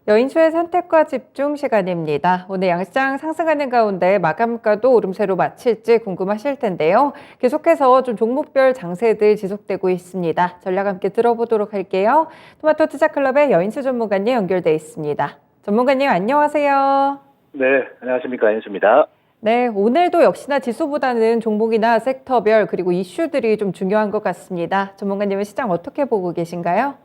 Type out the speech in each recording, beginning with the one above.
여인수의 선택과 집중 시간입니다. 오늘 양시장 상승하는 가운데 마감가도 오름세로 마칠지 궁금하실 텐데요. 계속해서 좀 종목별 장세들 지속되고 있습니다. 전략 함께 들어보도록 할게요. 토마토 투자클럽의 여인수 전문가님 연결돼 있습니다. 전문가님 안녕하세요. 네, 안녕하십니까. 연수입니다. 네, 오늘도 역시나 지수보다는 종목이나 섹터별 그리고 이슈들이 좀 중요한 것 같습니다. 전문가님은 시장 어떻게 보고 계신가요?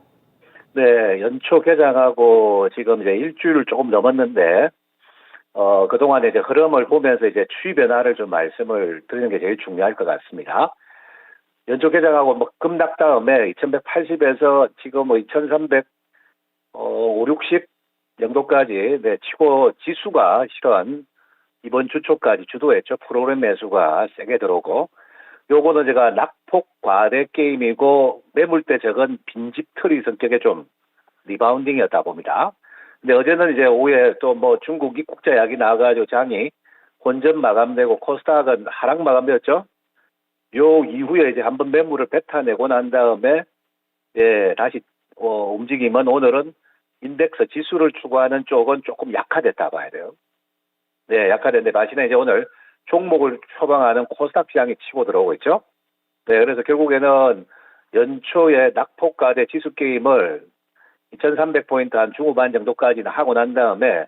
네, 연초 개장하고 지금 이제 일주일을 조금 넘었는데, 그동안에 이제 흐름을 보면서 이제 추이 변화를 좀 말씀을 드리는 게 제일 중요할 것 같습니다. 연초 개장하고 뭐 급락 다음에 2180에서 지금 뭐 2300, 5, 60 정도까지, 네, 치고 지수가 실은 이번 주 초까지 주도했죠. 프로그램 매수가 세게 들어오고, 요거는 제가 낙폭 과대 게임이고 매물대 적은 빈집털이 성격의 좀 리바운딩이었다 봅니다. 근데 어제는 이제 오후에 또 뭐 중국 입국자 약이 나와가지고 장이 혼전 마감되고 코스닥은 하락 마감되었죠. 요 이후에 이제 한번 매물을 뱉어내고 난 다음에 다시 움직임은 오늘은 인덱스 지수를 추구하는 쪽은 조금 약화됐다 봐야 돼요. 네, 약화됐는데 마시는 이제 오늘 종목을 표방하는 코스닥 시장이 치고 들어오고 있죠. 네, 그래서 결국에는 연초에 낙폭과대 지수 게임을 2300포인트 한 중후반 정도까지는 하고 난 다음에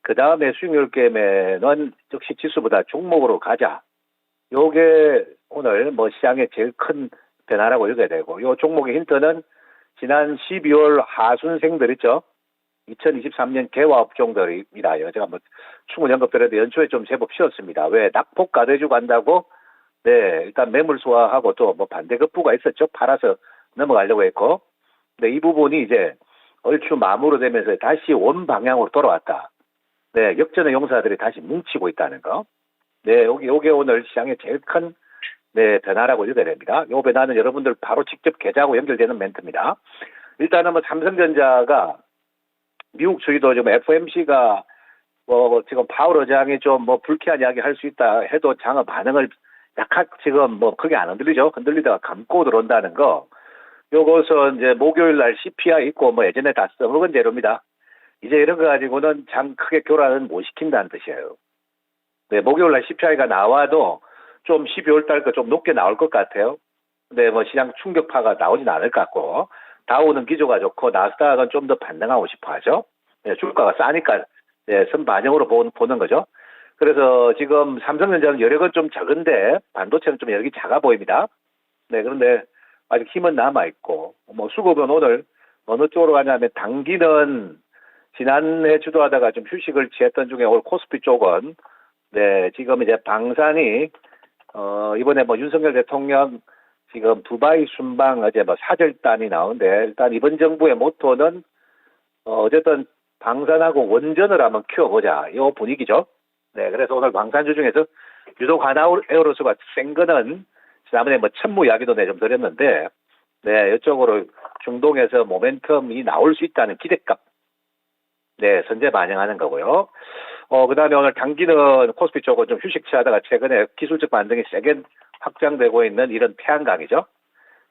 그 다음에 수익률 게임에는 역시 지수보다 종목으로 가자. 요게 오늘 뭐 시장의 제일 큰 변화라고 읽어야 되고, 요 종목의 힌트는 지난 12월 하순생들 있죠. 2023년 개화 업종들입니다. 제가 뭐 충분히 언급드려도 연초에 좀 제법 쉬었습니다. 왜 낙폭 가대주 간다고? 네, 일단 매물 소화하고 또 뭐 반대급부가 있었죠. 팔아서 넘어가려고 했고, 네, 이 부분이 이제 얼추 마무리되면서 다시 원 방향으로 돌아왔다. 네, 역전의 용사들이 다시 뭉치고 있다는 거. 네, 요게 오늘 시장의 제일 큰 네, 변화라고 읽어야 됩니다. 요 변화는 여러분들 바로 직접 계좌하고 연결되는 멘트입니다. 일단은 뭐 삼성전자가 미국 주위도 지금 FOMC가 뭐 지금 파월 의장이 좀 뭐 불쾌한 이야기 할 수 있다 해도 장의 반응을 약간 지금 뭐 크게 안 흔들리죠. 흔들리다가 감고 들어온다는 거. 요것은 이제 목요일 날 CPI 있고 뭐 예전에 다 써먹은 재료입니다. 이제 이런 거 가지고는 장 크게 교란은 못 시킨다는 뜻이에요. 네, 목요일 날 CPI가 나와도 좀 12월 달 거 좀 높게 나올 것 같아요. 근데 뭐 시장 충격파가 나오진 않을 것 같고, 다우는 기조가 좋고 나스닥은 좀 더 반등하고 싶어 하죠. 네, 주가가 싸니까 네, 선반영으로 보는 거죠. 그래서 지금 삼성전자는 여력은 좀 적은데 반도체는 좀 여력이 작아 보입니다. 네, 그런데 아직 힘은 남아있고, 뭐 수급은 오늘 어느 쪽으로 가냐면 단기는 지난해 주도하다가 좀 휴식을 취했던 중에 오늘 코스피 쪽은 네, 지금 이제 방산이 이번에 뭐 윤석열 대통령 지금 두바이 순방 어제 뭐 사절단이 나오는데 일단 이번 정부의 모토는 어쨌든 방산하고 원전을 한번 키워보자. 이 분위기죠. 네, 그래서 오늘 방산주 중에서 유독 하나에어로스가 센 거는 지난번에 뭐 천무 이야기도 좀 드렸는데, 네, 이쪽으로 중동에서 모멘텀이 나올 수 있다는 기대감. 네, 선제 반영하는 거고요. 그 다음에 오늘 단기는 코스피 쪽은 좀 휴식 취하다가 최근에 기술적 반등이 세게 확장되고 있는 이런 태양광이죠.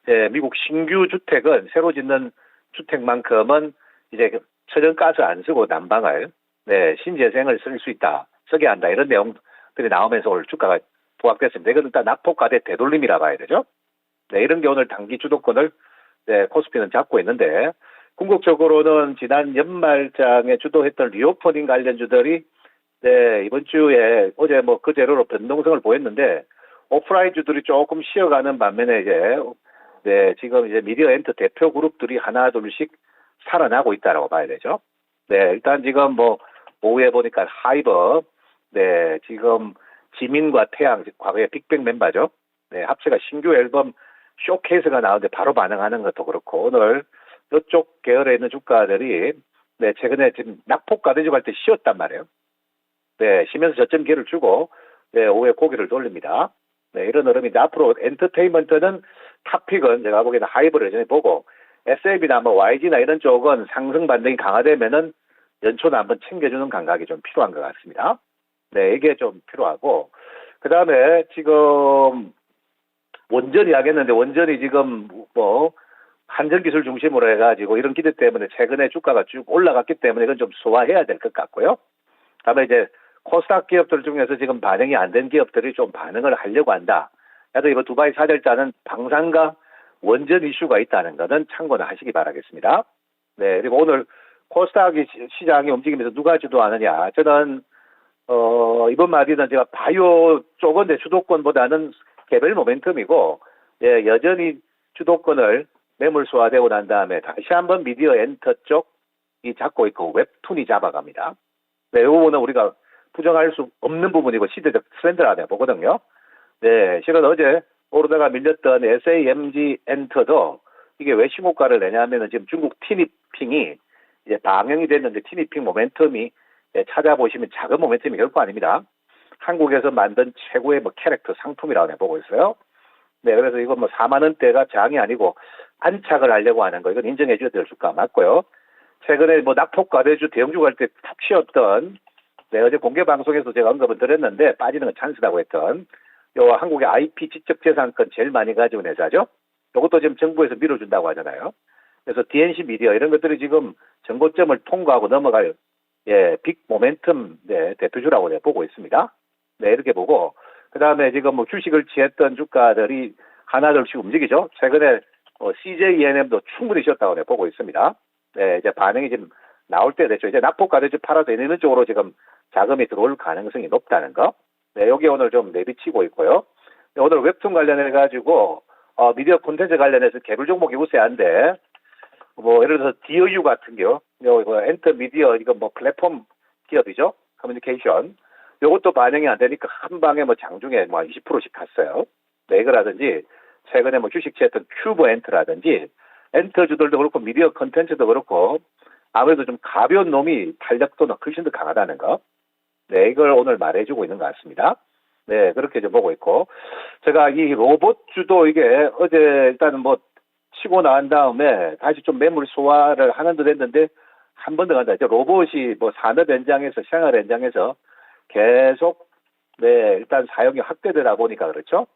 네, 미국 신규 주택은 새로 짓는 주택만큼은 이제 천연가스 안 쓰고 난방을 네, 신재생을 쓸 수 있다, 쓰게 한다 이런 내용들이 나오면서 오늘 주가가 부각됐습니다. 이건 일단 낙폭과대 되돌림이라 봐야 되죠. 네, 이런 게 오늘 단기 주도권을 네, 코스피는 잡고 있는데 궁극적으로는 지난 연말장에 주도했던 리오퍼닝 관련주들이 네, 이번 주에 어제 뭐 그대로 변동성을 보였는데 오프라인주들이 조금 쉬어가는 반면에 이제 네, 지금 이제 미디어 엔터 대표 그룹들이 하나 둘씩 살아나고 있다라고 봐야 되죠. 네, 일단 지금 뭐 오후에 보니까 하이버 네, 지금 지민과 태양 과거의 빅뱅 멤버죠. 네, 합체가 신규 앨범 쇼케이스가 나오는데 바로 반응하는 것도 그렇고 오늘 이쪽 계열에 있는 주가들이 네, 최근에 지금 낙폭 가대주갈 때 쉬었단 말이에요. 네, 쉬면서 저점 기회를 주고 네, 오후에 고개를 돌립니다. 네, 이런 흐름인데 앞으로 엔터테인먼트는 탑픽은 제가 보기에는 하이브를 여전히 보고 SLB나 뭐 YG나 이런 쪽은 상승 반등이 강화되면은 연초는 한번 챙겨주는 감각이 좀 필요한 것 같습니다. 네, 이게 좀 필요하고 그 다음에 지금 원전 이야기했는데 원전이 지금 뭐 한전 기술 중심으로 해가지고 이런 기대 때문에 최근에 주가가 쭉 올라갔기 때문에 이건 좀 소화해야 될 것 같고요. 다음에 이제 코스닥 기업들 중에서 지금 반영이 안 된 기업들이 좀 반응을 하려고 한다. 그래서 이번 두바이 사절자는 방산과 원전 이슈가 있다는 것은 참고는 하시기 바라겠습니다. 네, 그리고 오늘 코스닥 시장이 움직이면서 누가 주도하느냐. 저는 이번 말기는 제가 바이오 쪽은 내 주도권보다는 개별 모멘텀이고, 예, 여전히 주도권을 매물 소화되고 난 다음에 다시 한번 미디어 엔터 쪽이 잡고 있고 웹툰이 잡아갑니다. 네, 이 부분은 우리가 부정할 수 없는 부분이고 시대적 트렌드라고 보거든요. 네, 실은 어제 오르다가 밀렸던 SAMG 엔터도 이게 왜 신고가를 내냐면은 지금 중국 티니핑이 이제 방영이 됐는데 티니핑 모멘텀이 찾아보시면 작은 모멘텀이 결코 아닙니다. 한국에서 만든 최고의 뭐 캐릭터 상품이라고 보고 있어요. 네, 그래서 이건 뭐 4만 원대가 장이 아니고 안착을 하려고 하는 거, 이건 인정해 줘야 될 주가 맞고요. 최근에 뭐 낙폭 과대주 대형주 갈 때 푹 쉬었던, 네, 어제 공개 방송에서 제가 언급을 드렸는데 빠지는 건 찬스라고 했던 요 한국의 IP 지적재산권 제일 많이 가지고 있는 회사죠. 이것도 지금 정부에서 밀어준다고 하잖아요. 그래서 DNC 미디어 이런 것들이 지금 전고점을 통과하고 넘어갈 빅 모멘텀 대표주라고 내가 보고 있습니다. 네, 이렇게 보고 그다음에 지금 뭐 주식을 취했던 주가들이 하나둘씩 움직이죠. 최근에 CJENM도 충분히 쉬었다고 내가 보고 있습니다. 네, 이제 반응이 지금 나올 때 됐죠. 이제 낙폭과대주 팔아서 있는 쪽으로 지금 자금이 들어올 가능성이 높다는 거. 네, 여기 오늘 좀 내비치고 있고요. 네, 오늘 웹툰 관련해가지고 미디어 콘텐츠 관련해서 개별 종목이 우세한데, 뭐 예를 들어서 DOU 같은 거, 엔터 미디어 이거 뭐 플랫폼 기업이죠. 커뮤니케이션. 요것도 반영이 안 되니까 한 방에 뭐 장중에 뭐 20%씩 갔어요. 네, 이거라든지 최근에 뭐 주식 취했던 큐브 엔터라든지 엔터주들도 그렇고 미디어 콘텐츠도 그렇고 아무래도 좀 가벼운 놈이 탄력도 훨씬 더 강하다는 거. 네, 이걸 오늘 말해주고 있는 것 같습니다. 네, 그렇게 좀 보고 있고. 제가 이 로봇주도 이게 어제 일단은 뭐 치고 나간 다음에 다시 좀 매물 소화를 하는 듯 했는데 한 번 더 간다. 이제 로봇이 뭐 산업 현장에서 생활 현장에서 계속 일단 사용이 확대되다 보니까 그렇죠.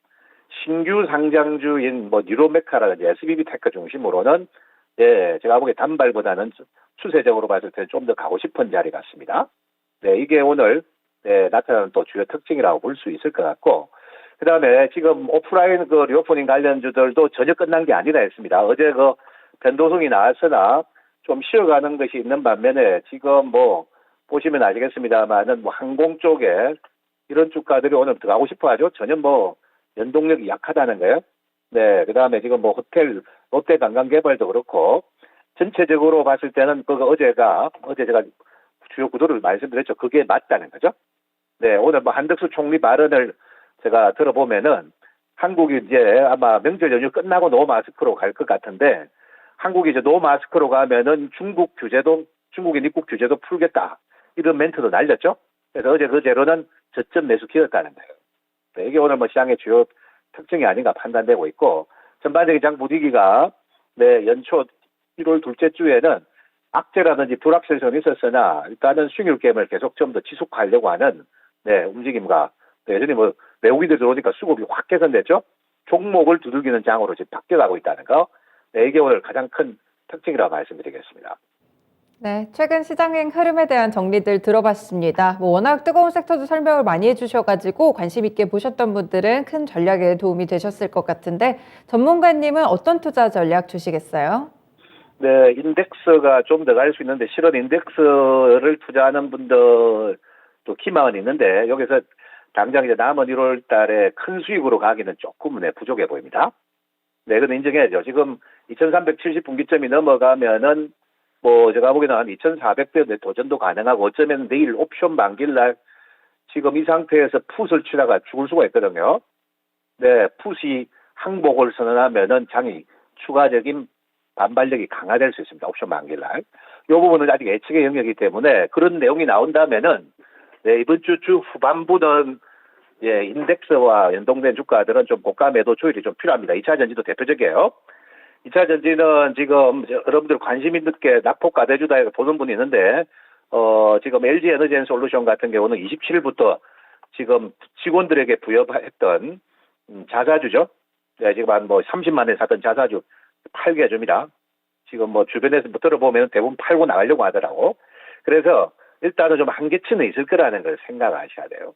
신규 상장주인 뭐 뉴로메카라든지 SBB 테크 중심으로는 제가 보기에 단발보다는 추세적으로 봤을 때 좀 더 가고 싶은 자리 같습니다. 네, 이게 오늘 나타나는 또 주요 특징이라고 볼 수 있을 것 같고, 그 다음에 지금 오프라인 리오프닝 관련주들도 전혀 끝난 게 아니라 했습니다. 어제 변동성이 나왔으나 좀 쉬어가는 것이 있는 반면에 지금 뭐 보시면 아시겠습니다만은 뭐 항공 쪽에 이런 주가들이 오늘 들어가고 싶어 하죠. 전혀 뭐 연동력이 약하다는 거예요. 네, 그 다음에 지금 뭐 호텔, 롯데관광개발도 그렇고 전체적으로 봤을 때는 어제 제가 주요 구도를 말씀드렸죠. 그게 맞다는 거죠. 네, 오늘 뭐 한덕수 총리 발언을 제가 들어보면은 한국이 이제 아마 명절 연휴 끝나고 노 마스크로 갈 것 같은데 한국이 이제 노 마스크로 가면은 중국인 입국 규제도 풀겠다. 이런 멘트도 날렸죠. 그래서 어제 그 재료는 저점 매수 기였다는 거예요. 네, 이게 오늘 뭐 시장의 주요 특징이 아닌가 판단되고 있고, 전반적인 장 분위기가 연초 1월 둘째 주에는 악재라든지 불확실성이 있었으나 일단은 수익률 게임을 계속 좀 더 지속하려고 하는 움직임과 여전히 뭐 외국인들 들어오니까 수급이 확 개선됐죠. 종목을 두들기는 장으로 지금 바뀌어가고 있다는 거. 네, 이게 오늘 가장 큰 특징이라고 말씀드리겠습니다. 네, 최근 시장행 흐름에 대한 정리들 들어봤습니다. 뭐 워낙 뜨거운 섹터도 설명을 많이 해주셔가지고 관심 있게 보셨던 분들은 큰 전략에 도움이 되셨을 것 같은데 전문가님은 어떤 투자 전략 주시겠어요? 네, 인덱스가 좀 더 갈 수 있는데 실은 인덱스를 투자하는 분들도 기망은 있는데 여기서 당장 이제 남은 1월 달에 큰 수익으로 가기는 조금 부족해 보입니다. 네, 그건 인정해야죠. 지금 2370 분기점이 넘어가면은 뭐 제가 보기에는 한 2400대 도전도 가능하고 어쩌면 내일 옵션 만기일 날 지금 이 상태에서 풋을 치다가 죽을 수가 있거든요. 네, 풋이 항복을 선언하면은 장이 추가적인 반발력이 강화될 수 있습니다. 옵션 만기일 날. 이 부분은 아직 예측의 영역이기 때문에 그런 내용이 나온다면은 이번 주 후반부는 인덱스와 연동된 주가들은 좀 고가 매도 조율이 좀 필요합니다. 2차 전지도 대표적이에요. 2차 전지는 지금 여러분들 관심 있게 낙폭 과대주다 보는 분이 있는데 지금 LG 에너지 솔루션 같은 경우는 27일부터 지금 직원들에게 부여했던 자사주죠. 네, 지금 한 뭐 30만 원 샀던 자사주 팔게 해줍니다. 지금 뭐 주변에서 뭐 들어보면 대부분 팔고 나가려고 하더라고. 그래서 일단은 좀 한계치는 있을 거라는 걸 생각하셔야 돼요.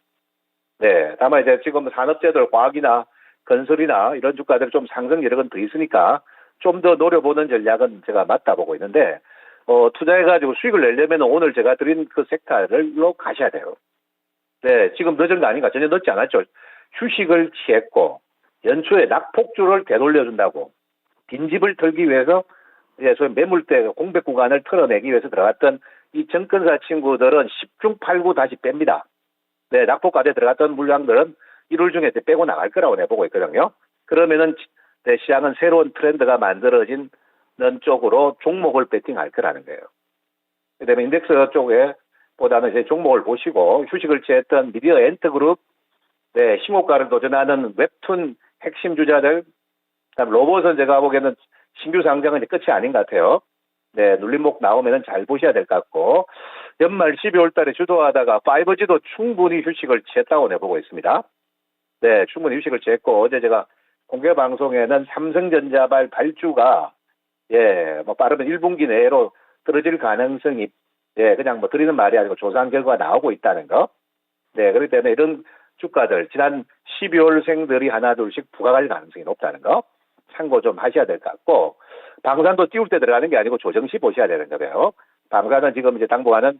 네. 다만 이제 지금 산업재들, 과학이나 건설이나 이런 주가들 좀 상승 여력은 더 있으니까 좀 더 노려보는 전략은 제가 맞다 보고 있는데, 투자해가지고 수익을 내려면 오늘 제가 드린 그 섹터를로 가셔야 돼요. 네. 지금 늦은 거 아닌가? 전혀 늦지 않았죠. 휴식을 취했고, 연초에 낙폭주를 되돌려준다고, 빈집을 털기 위해서, 소위 매물대 공백 구간을 털어내기 위해서 들어갔던 이 정권사 친구들은 10중 8구 다시 뺍니다. 네, 낙폭과대에 들어갔던 물량들은 1월 중에 빼고 나갈 거라고 내보고 있거든요. 그러면은 네, 시장은 새로운 트렌드가 만들어지는 쪽으로 종목을 배팅할 거라는 거예요. 그다음에 인덱스 쪽에 보다는 이제 종목을 보시고 휴식을 취했던 미디어 엔터그룹, 네, 신고가를 도전하는 웹툰 핵심 주자들, 그다음 로봇은 제가 보기에는 신규 상장은 이제 끝이 아닌 것 같아요. 네, 눌림목 나오면은 잘 보셔야 될 것 같고, 연말 12월 달에 주도하다가 5G도 충분히 휴식을 취했다고 내보고 있습니다. 네, 충분히 휴식을 취했고, 어제 제가 공개 방송에는 삼성전자발 발주가, 뭐 빠르면 1분기 내로 떨어질 가능성이, 그냥 뭐 드리는 말이 아니고 조사한 결과가 나오고 있다는 거. 네, 그렇기 때문에 이런 주가들, 지난 12월생들이 하나둘씩 부각할 가능성이 높다는 거. 참고 좀 하셔야 될 것 같고, 방산도 띄울 때 들어가는 게 아니고 조정시 보셔야 되는 거예요. 방산은 지금 이제 당분간은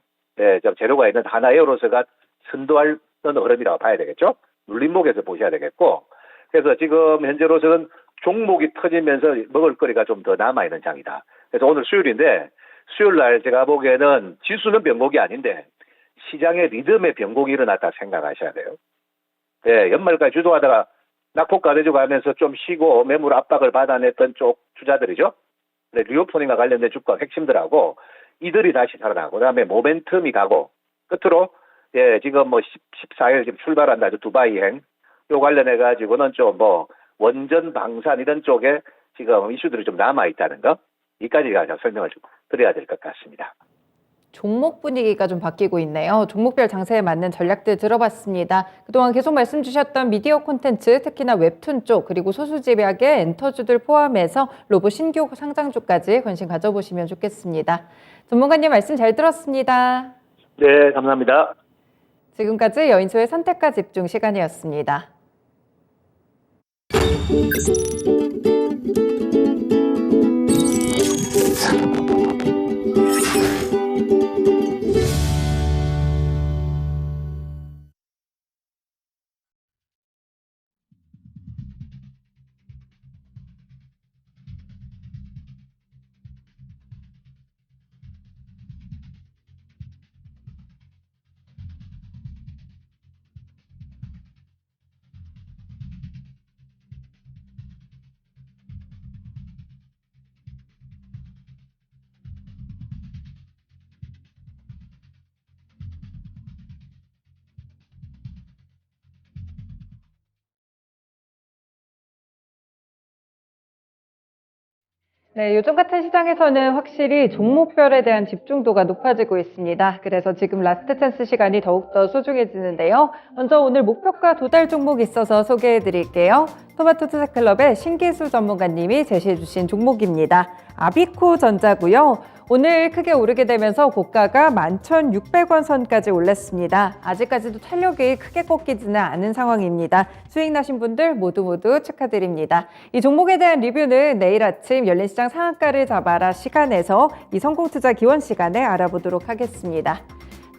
좀 재료가 있는 하나에어로서가 선도할 흐름이라고 봐야 되겠죠. 눌림목에서 보셔야 되겠고, 그래서 지금 현재로서는 종목이 터지면서 먹을거리가 좀 더 남아있는 장이다. 그래서 오늘 수요일인데, 수요일 날 제가 보기에는 지수는 변곡이 아닌데 시장의 리듬의 변곡이 일어났다 생각하셔야 돼요. 네, 연말까지 주도하다가 낙폭 가대주고 하면서 좀 쉬고 매물 압박을 받아냈던 쪽 주자들이죠. 네, 리오폰인과 관련된 주가 핵심들하고 이들이 다시 살아나고, 그다음에 모멘텀이 가고, 끝으로 지금 뭐 14일 지금 출발한다. 두바이행 요 관련해 가지고는 좀 뭐 원전 방산 이런 쪽에 지금 이슈들이 좀 남아 있다는 거, 이까지가 설명을 좀 드려야 될 것 같습니다. 종목 분위기가 좀 바뀌고 있네요. 종목별 장세에 맞는 전략들 들어봤습니다. 그동안 계속 말씀 주셨던 미디어 콘텐츠, 특히나 웹툰 쪽, 그리고 소수집약의 엔터주들 포함해서 로봇 신규 상장주까지 관심 가져보시면 좋겠습니다. 전문가님 말씀 잘 들었습니다. 네, 감사합니다. 지금까지 여인수의 선택과 집중 시간이었습니다. 네, 요즘 같은 시장에서는 확실히 종목별에 대한 집중도가 높아지고 있습니다. 그래서 지금 라스트 찬스 시간이 더욱더 소중해지는데요. 먼저 오늘 목표가 도달 종목 있어서 소개해 드릴게요. 토마토 투자클럽의 신기수 전문가님이 제시해 주신 종목입니다. 아비코 전자고요. 오늘 크게 오르게 되면서 고가가 11,600원 선까지 올랐습니다. 아직까지도 탄력이 크게 꺾이지는 않은 상황입니다. 수익 나신 분들 모두 축하드립니다. 이 종목에 대한 리뷰는 내일 아침 열린 시장 상한가를 잡아라 시간에서 이 성공투자 기원 시간에 알아보도록 하겠습니다.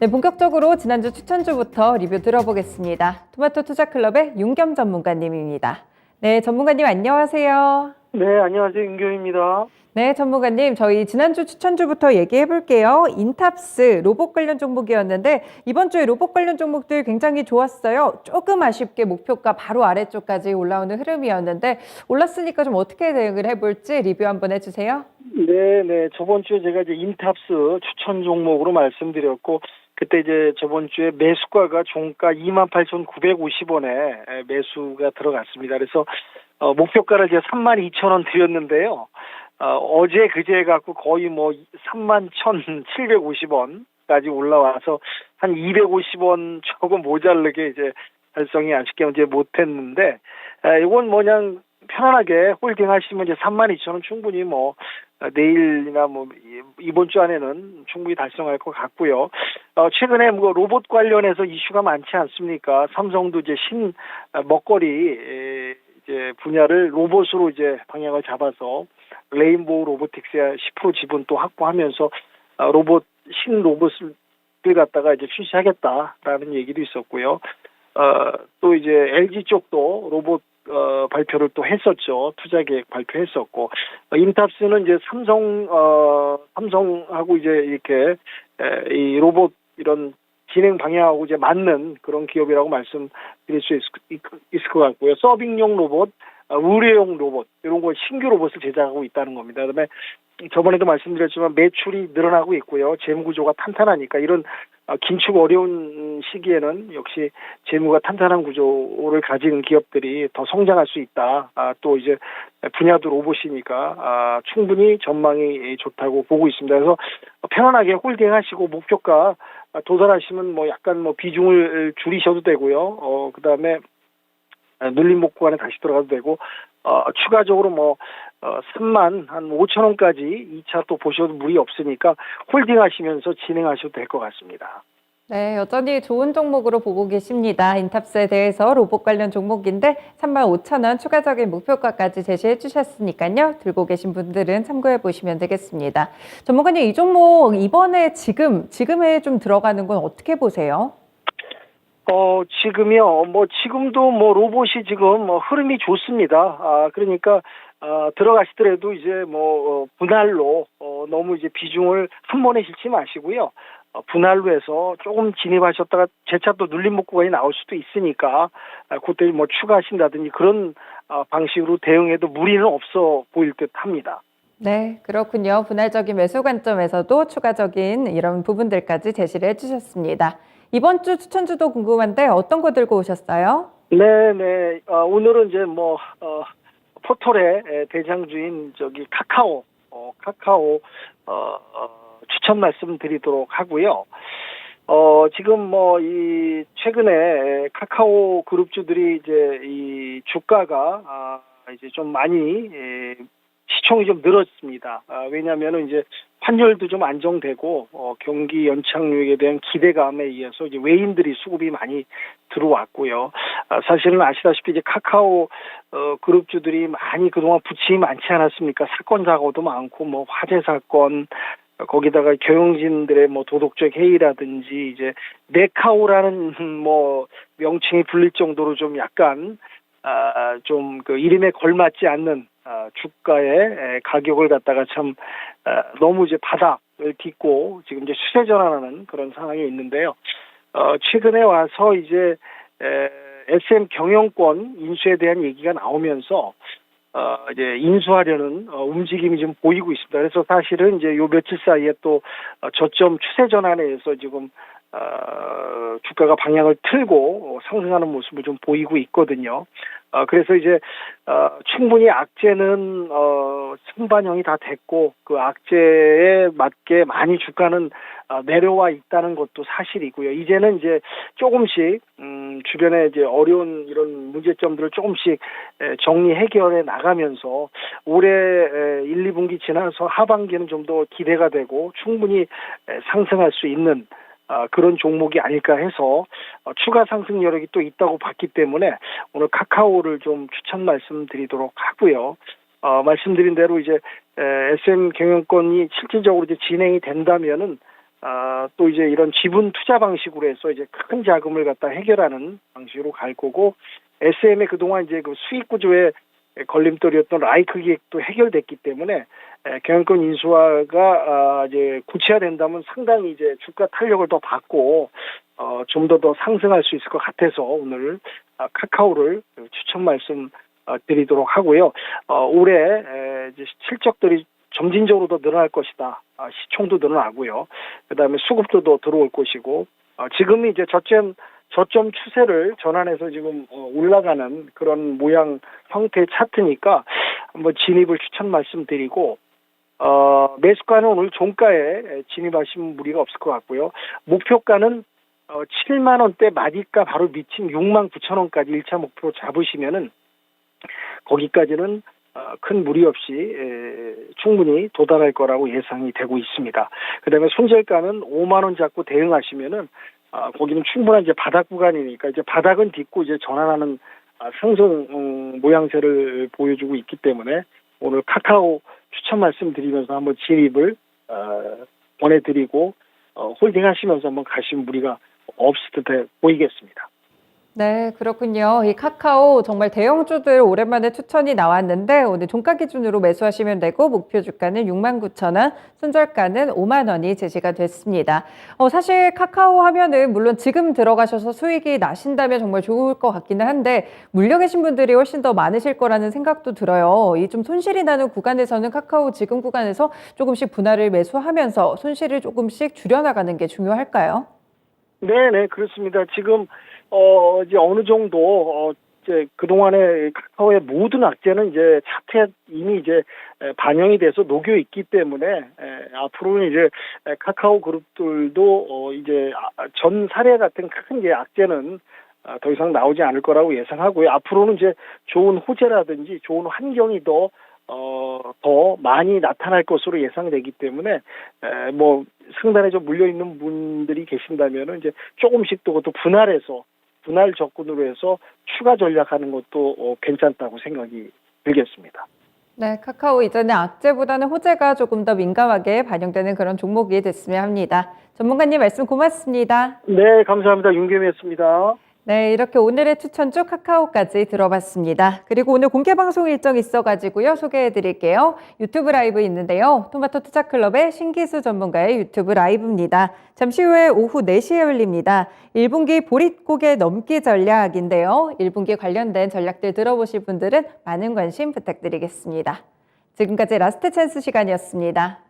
네, 본격적으로 지난주 추천주부터 리뷰 들어보겠습니다. 토마토 투자클럽의 윤겸 전문가님입니다. 네, 전문가님 안녕하세요. 네, 안녕하세요. 윤경입니다. 네, 전문가님, 저희 지난주 추천주부터 얘기해 볼게요. 인탑스 로봇 관련 종목이었는데 이번 주에 로봇 관련 종목들 굉장히 좋았어요. 조금 아쉽게 목표가 바로 아래쪽까지 올라오는 흐름이었는데 올랐으니까 좀 어떻게 대응을 해볼지 리뷰 한번 해주세요. 네. 저번 주에 제가 이제 인탑스 추천 종목으로 말씀드렸고, 그때 이제 저번 주에 매수가가 종가 28,950원에 매수가 들어갔습니다. 그래서 목표가를 이제 32,000원 드렸는데요. 어제 그제 갖고 거의 뭐 31,750원까지 올라와서 한 250원 조금 모자르게 이제 달성이 아쉽게 이제 못했는데, 이건 뭐냥 편안하게 홀딩 하시면 이제 32,000원 충분히 뭐 내일이나 뭐 이번 주 안에는 충분히 달성할 것 같고요. 최근에 뭐 로봇 관련해서 이슈가 많지 않습니까? 삼성도 이제 먹거리 이제 분야를 로봇으로 이제 방향을 잡아서 레인보우 로보틱스의 10% 지분 또 확보하면서 신 로봇을 갖다가 이제 출시하겠다라는 얘기도 있었고요. 또 이제 LG 쪽도 로봇 발표를 또 했었죠. 투자 계획 발표했었고, 인탑스는 이제 삼성하고 이제 이렇게 이 로봇 이런 진행 방향하고 이제 맞는 그런 기업이라고 말씀드릴 수 있을 것 같고요. 서빙용 로봇, 의료용 로봇 이런 거 신규 로봇을 제작하고 있다는 겁니다. 그다음에 저번에도 말씀드렸지만 매출이 늘어나고 있고요. 재무 구조가 탄탄하니까 이런 긴축 어려운 시기에는 역시 재무가 탄탄한 구조를 가진 기업들이 더 성장할 수 있다. 또 이제 분야도 로봇이니까 충분히 전망이 좋다고 보고 있습니다. 그래서 편안하게 홀딩하시고 목표가 도달하시면 뭐 약간 뭐 비중을 줄이셔도 되고요. 그다음에 눌림 목표 안에 다시 들어가도 되고 추가적으로 뭐 3만 한 5천 원까지 2차 또 보셔도 무리 없으니까 홀딩하시면서 진행하셔도 될 것 같습니다. 네, 여전히 좋은 종목으로 보고 계십니다. 인탑스에 대해서 로봇 관련 종목인데 35,000원 추가적인 목표가까지 제시해 주셨으니까요. 들고 계신 분들은 참고해 보시면 되겠습니다. 전문가님, 이 종목 이번에 지금에 좀 들어가는 건 어떻게 보세요? 지금요, 지금도 로봇이 지금 흐름이 좋습니다. 그러니까, 들어가시더라도 이제 분할로, 너무 이제 비중을 한 번에 싣지 마시고요. 분할로 해서 조금 진입하셨다가 재차 또 눌림 목구간이 나올 수도 있으니까, 그때 추가하신다든지 그런, 방식으로 대응해도 무리는 없어 보일 듯 합니다. 네, 그렇군요. 분할적인 매수 관점에서도 추가적인 이런 부분들까지 제시를 해주셨습니다. 이번 주 추천주도 궁금한데 어떤 거 들고 오셨어요? 네. 오늘은 이제 포털의 대장주인 카카오 추천 말씀드리도록 하고요. 지금 이 최근에 카카오 그룹주들이 이제 이 주가가 이제 좀 많이 시총이 좀 늘었습니다. 왜냐하면은 이제 환율도 좀 안정되고 경기 연착륙에 대한 기대감에 의해서 이제 외인들이 수급이 많이 들어왔고요. 사실은 아시다시피 이제 카카오 그룹주들이 많이 그동안 부침이 많지 않았습니까? 사건 사고도 많고 화재 사건 거기다가 경영진들의 도덕적 해이라든지 이제 네카오라는 명칭이 불릴 정도로 좀 약간 좀 그 이름에 걸맞지 않는 주가의 가격을 갖다가 참 너무 이제 바닥을 딛고 지금 이제 추세 전환하는 그런 상황이 있는데요. 최근에 와서 이제 SM 경영권 인수에 대한 얘기가 나오면서 이제 인수하려는 움직임이 좀 보이고 있습니다. 그래서 사실은 이제 요 며칠 사이에 또 저점 추세 전환에 의해서 지금 주가가 방향을 틀고 상승하는 모습을 좀 보이고 있거든요. 그래서 이제 충분히 악재는 선반영이 다 됐고 그 악재에 맞게 많이 주가는 내려와 있다는 것도 사실이고요. 이제는 이제 조금씩 주변에 이제 어려운 이런 문제점들을 조금씩 정리 해결해 나가면서 올해 1, 2분기 지나서 하반기는 좀 더 기대가 되고 충분히 상승할 수 있는 그런 종목이 아닐까 해서 추가 상승 여력이 또 있다고 봤기 때문에 오늘 카카오를 좀 추천 말씀드리도록 하고요. 말씀드린 대로 이제 SM 경영권이 실질적으로 이제 진행이 된다면은 또 이제 이런 지분 투자 방식으로 해서 이제 큰 자금을 갖다 해결하는 방식으로 갈 거고 SM의 그동안 이제 그 수익 구조에 걸림돌이었던 라이크 기획도 해결됐기 때문에 경영권 인수화가 이제 구체화된다면 상당히 이제 주가 탄력을 더 받고 좀 더 상승할 수 있을 것 같아서 오늘 카카오를 추천 말씀 드리도록 하고요. 올해 이제 실적들이 점진적으로 더 늘어날 것이다. 시총도 늘어나고요. 그다음에 수급도 더 들어올 것이고 지금이 이제 저점 추세를 전환해서 지금 올라가는 그런 모양 형태의 차트니까 한번 진입을 추천 말씀드리고 매수가는 오늘 종가에 진입하시면 무리가 없을 것 같고요. 목표가는 7만 원대 맞이가 바로 미친 6만 9천 원까지 1차 목표로 잡으시면은 거기까지는 큰 무리 없이 충분히 도달할 거라고 예상이 되고 있습니다. 그다음에 손절가는 5만 원 잡고 대응하시면은 거기는 충분한 이제 바닥 구간이니까 이제 바닥은 딛고 이제 전환하는 상승 모양새를 보여주고 있기 때문에 오늘 카카오 추천 말씀드리면서 한번 진입을 보내드리고 홀딩하시면서 한번 가시면 무리가 없을 듯 보이겠습니다. 네, 그렇군요. 이 카카오 정말 대형주들 오랜만에 추천이 나왔는데 오늘 종가 기준으로 매수하시면 되고 목표 주가는 69,000원, 손절가는 5만 원이 제시가 됐습니다. 사실 카카오 하면은 물론 지금 들어가셔서 수익이 나신다면 정말 좋을 것 같기는 한데 물려 계신 분들이 훨씬 더 많으실 거라는 생각도 들어요. 이 좀 손실이 나는 구간에서는 카카오 지금 구간에서 조금씩 분할을 매수하면서 손실을 조금씩 줄여나가는 게 중요할까요? 네, 그렇습니다. 지금 이제 어느 정도 이제 그동안에 카카오의 모든 악재는 이제 차트에 이미 이제 반영이 돼서 녹여 있기 때문에 앞으로는 이제 카카오 그룹들도 이제 전 사례 같은 큰 이제 악재는 더 이상 나오지 않을 거라고 예상하고요. 앞으로는 이제 좋은 호재라든지 좋은 환경이 더 많이 나타날 것으로 예상되기 때문에 뭐 상단에 좀 물려 있는 분들이 계신다면은 이제 조금씩 또 그것도 분할 접근으로 해서 추가 전략하는 것도 괜찮다고 생각이 들겠습니다. 네, 카카오 이전에 악재보다는 호재가 조금 더 민감하게 반영되는 그런 종목이 됐으면 합니다. 전문가님 말씀 고맙습니다. 네, 감사합니다. 윤겸이었습니다. 네, 이렇게 오늘의 추천주 카카오까지 들어봤습니다. 그리고 오늘 공개 방송 일정 있어가지고요. 소개해 드릴게요. 유튜브 라이브 있는데요. 토마토 투자클럽의 신기수 전문가의 유튜브 라이브입니다. 잠시 후에 오후 4시에 열립니다. 1분기 보릿고개 넘기 전략인데요. 1분기 관련된 전략들 들어보실 분들은 많은 관심 부탁드리겠습니다. 지금까지 라스트 찬스 시간이었습니다.